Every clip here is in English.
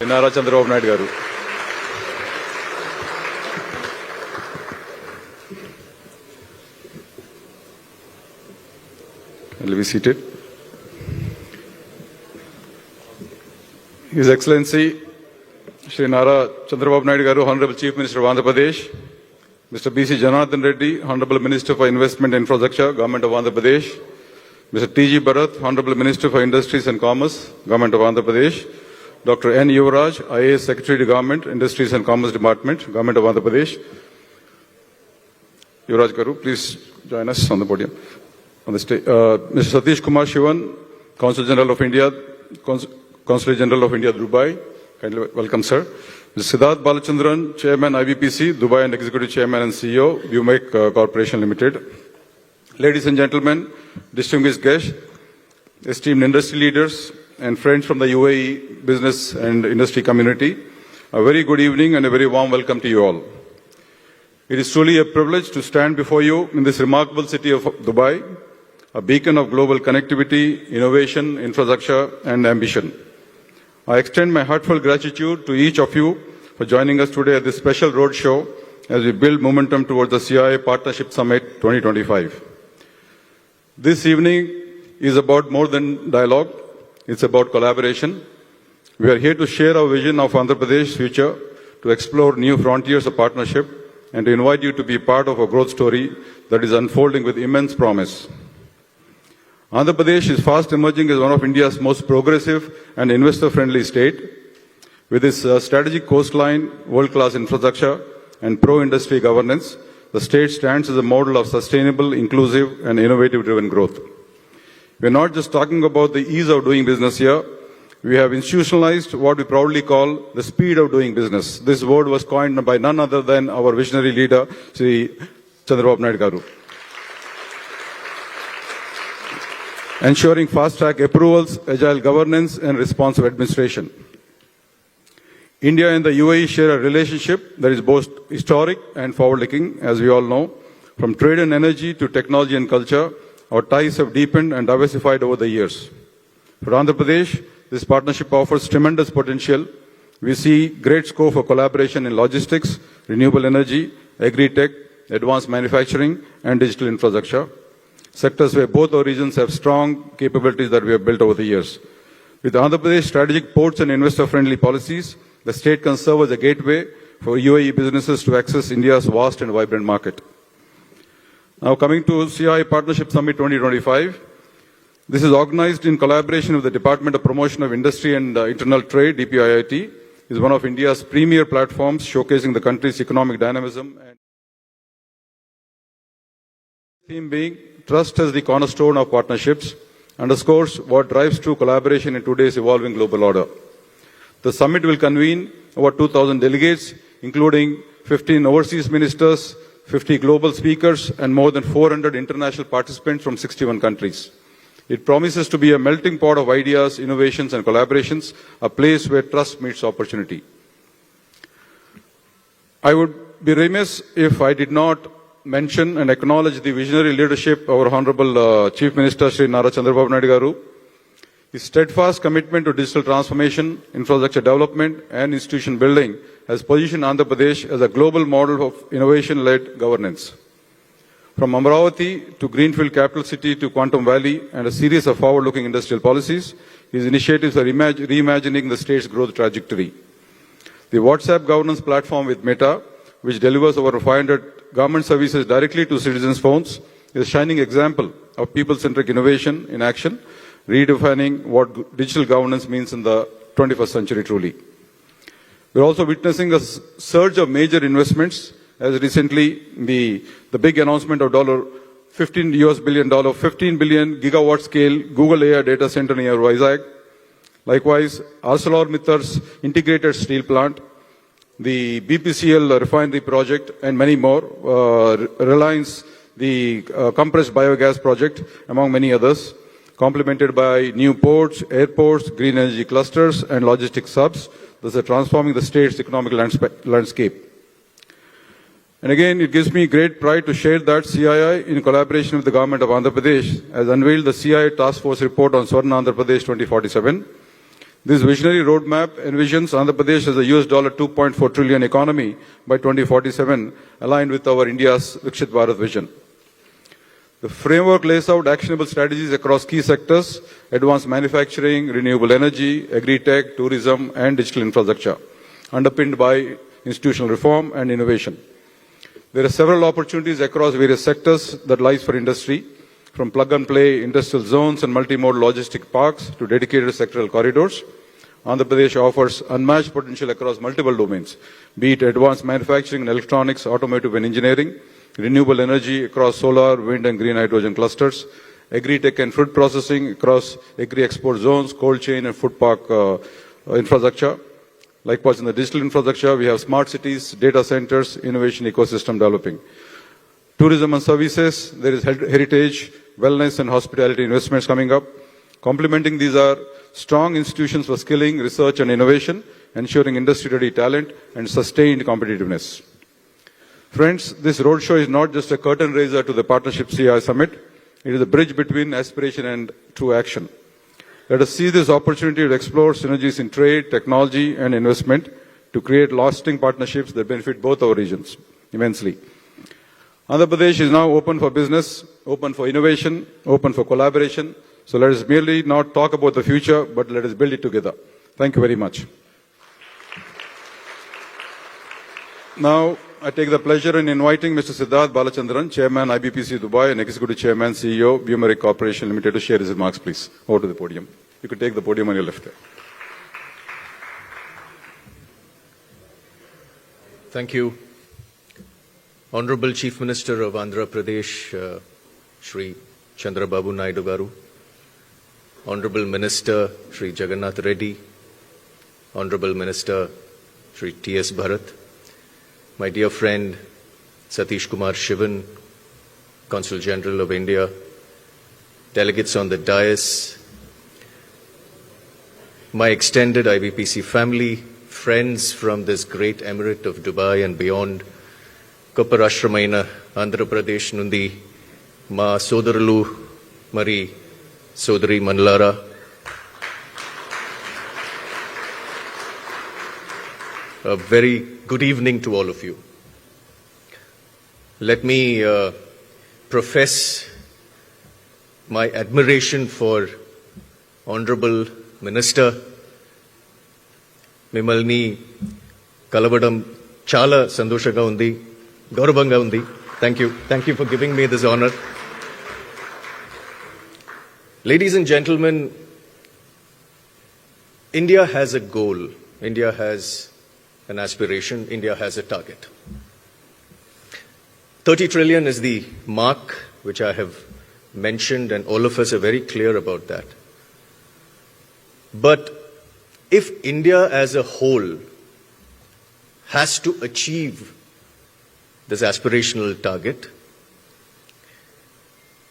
Nara Chandrababu Naidu garu. Will be seated. His Excellency Shri Nara Chandrababu Naidu garu, Honorable Chief Minister of Andhra Pradesh, Mr. B.C. Janardhan Reddy, Honorable Minister for Investment and Infrastructure, Government of Andhra Pradesh, Mr. T.G. Bharat, Honorable Minister for Industries and Commerce, Government of Andhra Pradesh, Dr. N. Yuvraj, IAS Secretary to Government, Industries and Commerce Department, Government of Andhra Pradesh. Yuvraj Garu, please join us on the podium. On the stage, Mr. Satish Kumar Shivan, Consul General of India, Consulate General of India, Dubai. Kindly welcome, sir. Mr. Siddharth Balachandran, Chairman, IBPC, Dubai, and Executive Chairman and CEO, Viewmake Corporation Limited. Ladies and gentlemen, distinguished guests, esteemed industry leaders, and friends from the UAE business and industry community, a very good evening and a very warm welcome to you all. It is truly a privilege to stand before you in this remarkable city of Dubai, a beacon of global connectivity, innovation, infrastructure, and ambition. I extend my heartfelt gratitude to each of you for joining us today at this special roadshow as we build momentum towards the CIA Partnership Summit 2025. This evening is about more than dialogue. It's about collaboration. We are here to share our vision of Andhra Pradesh's future, to explore new frontiers of partnership, and to invite you to be part of a growth story that is unfolding with immense promise. Andhra Pradesh is fast emerging as one of India's most progressive and investor-friendly state. With its strategic coastline, world-class infrastructure, and pro-industry governance, the state stands as a model of sustainable, inclusive, and innovative-driven growth. We are not just talking about the ease of doing business here. We have institutionalized what we proudly call the speed of doing business. This word was coined by none other than our visionary leader, Shri Chandrababu Naidu garu. Ensuring fast-track approvals, agile governance, and responsive administration. India and the UAE share a relationship that is both historic and forward-looking, as we all know. From trade and energy to technology and culture, our ties have deepened and diversified over the years. For Andhra Pradesh, this partnership offers tremendous potential. We see great scope for collaboration in logistics, renewable energy, agri-tech, advanced manufacturing, and digital infrastructure, sectors where both our regions have strong capabilities that we have built over the years. With Andhra Pradesh strategic ports and investor-friendly policies, the state can serve as a gateway for UAE businesses to access India's vast and vibrant market. Now coming to CIA Partnership Summit 2025, this is organized in collaboration with the Department of Promotion of Industry and Internal Trade, DPIIT, is one of India's premier platforms showcasing the country's economic dynamism. And theme being, trust as the cornerstone of partnerships, underscores what drives true collaboration in today's evolving global order. The summit will convene over 2,000 delegates, including 15 overseas ministers, 50 global speakers, and more than 400 international participants from 61 countries. It promises to be a melting pot of ideas, innovations, and collaborations, a place where trust meets opportunity. I would be remiss if I did not mention and acknowledge the visionary leadership of our Honorable Chief Minister, Shri Nara Chandrababu Naidu garu. His steadfast commitment to digital transformation, infrastructure development, and institution building has positioned Andhra Pradesh as a global model of innovation-led governance. From Amravati to Greenfield Capital City to Quantum Valley and a series of forward-looking industrial policies, his initiatives are reimagining the state's growth trajectory. The WhatsApp governance platform with Meta, which delivers over 500 government services directly to citizens' phones, is a shining example of people-centric innovation in action, redefining what digital governance means in the 21st century truly. We're also witnessing a surge of major investments, as recently the big announcement of $15 billion, 15 billion gigawatt scale Google AI data center near Vizag. Likewise, ArcelorMittal's integrated steel plant, the BPCL refinery project, and many more, Reliance, the compressed biogas project, among many others, complemented by new ports, airports, green energy clusters, and logistics hubs, thus transforming the state's economic landscape. And again, it gives me great pride to share that CII, in collaboration with the government of Andhra Pradesh, has unveiled the CII Task Force Report on Swarna Andhra Pradesh 2047. This visionary roadmap envisions Andhra Pradesh as a $2.4 trillion economy by 2047, aligned with our India's Viksit Bharat vision. The framework lays out actionable strategies across key sectors: advanced manufacturing, renewable energy, agri-tech, tourism, and digital infrastructure, underpinned by institutional reform and innovation. There are several opportunities across various sectors that lies for industry, from plug-and-play industrial zones and multimodal logistic parks to dedicated sectoral corridors. Andhra Pradesh offers unmatched potential across multiple domains, be it advanced manufacturing and electronics, automotive and engineering, renewable energy across solar, wind and green hydrogen clusters, agri-tech and fruit processing across agri-export zones, cold chain and food park infrastructure. Likewise, in the digital infrastructure, we have smart cities, data centers, innovation ecosystem developing. Tourism and services, there is heritage, wellness and hospitality investments coming up. Complementing these are strong institutions for skilling, research and innovation, ensuring industry-ready talent and sustained competitiveness. Friends, this roadshow is not just a curtain raiser to the Partnership CI Summit. It is a bridge between aspiration and true action. Let us seize this opportunity to explore synergies in trade, technology, and investment to create lasting partnerships that benefit both our regions immensely. Andhra Pradesh is now open for business, open for innovation, open for collaboration. So let us merely not talk about the future, but let us build it together. Thank you very much. Now, I take the pleasure in inviting Mr. Siddharth Balachandran, Chairman IBPC Dubai and Executive Chairman CEO Bumeric Corporation Limited, to share his remarks, please. Over to the podium. You could take the podium on your left there. Thank you. Honorable Chief Minister of Andhra Pradesh, Shri Chandrababu Naidu Garu, Honorable Minister Shri Jagannath Reddy, Honorable Minister Shri T.S. Bharat, my dear friend Satish Kumar Shivan, Consul General of India, delegates on the dais, my extended IBPC family, friends from this great emirate of Dubai and beyond, Kopparashramaina, Andhra Pradesh Nundi, Ma Sodarulu, Mari Sodari Manlara, a very good evening to all of you. Let me profess my admiration for Honorable Minister Mimalni Kalavadam Chala Sandoshaga Undi, Gaurabanga Undi. Thank you. Thank you for giving me this honor. Ladies and gentlemen, India has a goal. India has an aspiration. India has a target. 30 trillion is the mark which I have mentioned, and all of us are very clear about that. But if India as a whole has to achieve this aspirational target,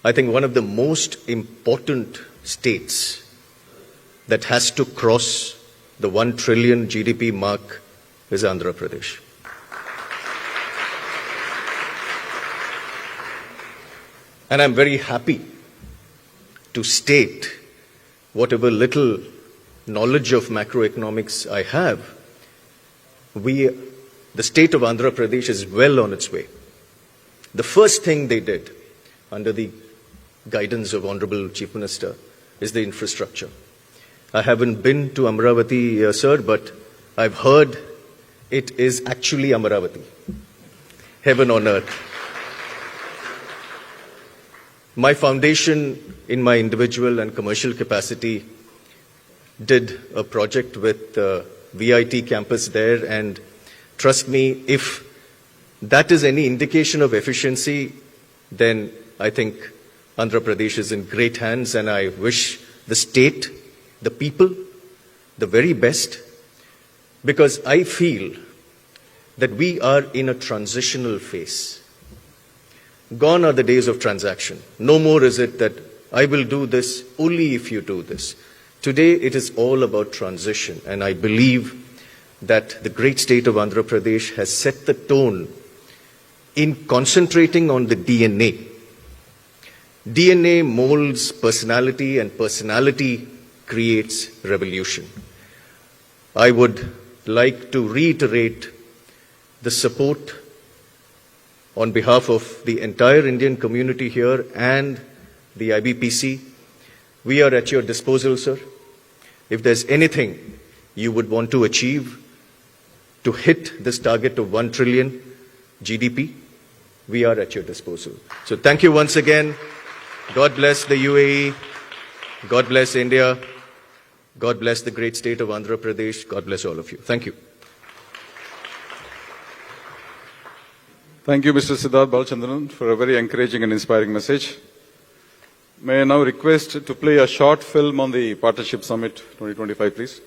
I think one of the most important states that has to cross the 1 trillion GDP mark is Andhra Pradesh. And I'm very happy to state whatever little knowledge of macroeconomics I have, the state of Andhra Pradesh is well on its way. The first thing they did under the guidance of Honorable Chief Minister is the infrastructure. I haven't been to Amaravati, sir, but I've heard it is actually Amaravati. Heaven on earth. My foundation, in my individual and commercial capacity, did a project with VIT campus there, and trust me, if that is any indication of efficiency, then I think Andhra Pradesh is in great hands, and I wish the state, the people, the very best, because I feel that we are in a transitional phase. Gone are the days of transaction. No more is it that I will do this only if you do this. Today it is all about transition, and I believe that the great state of Andhra Pradesh has set the tone in concentrating on the DNA. DNA molds personality, and personality creates revolution. I would like to reiterate the support on behalf of the entire Indian community here and the IBPC. We are at your disposal, sir. If there's anything you would want to achieve to hit this target of 1 trillion GDP, we are at your disposal. So thank you once again. God bless the UAE. God bless India. God bless the great state of Andhra Pradesh. God bless all of you. Thank you. Thank you, Mr. Siddharth Balachandran, for a very encouraging and inspiring message. May I now request to play a short film on the Partnership Summit 2025, please?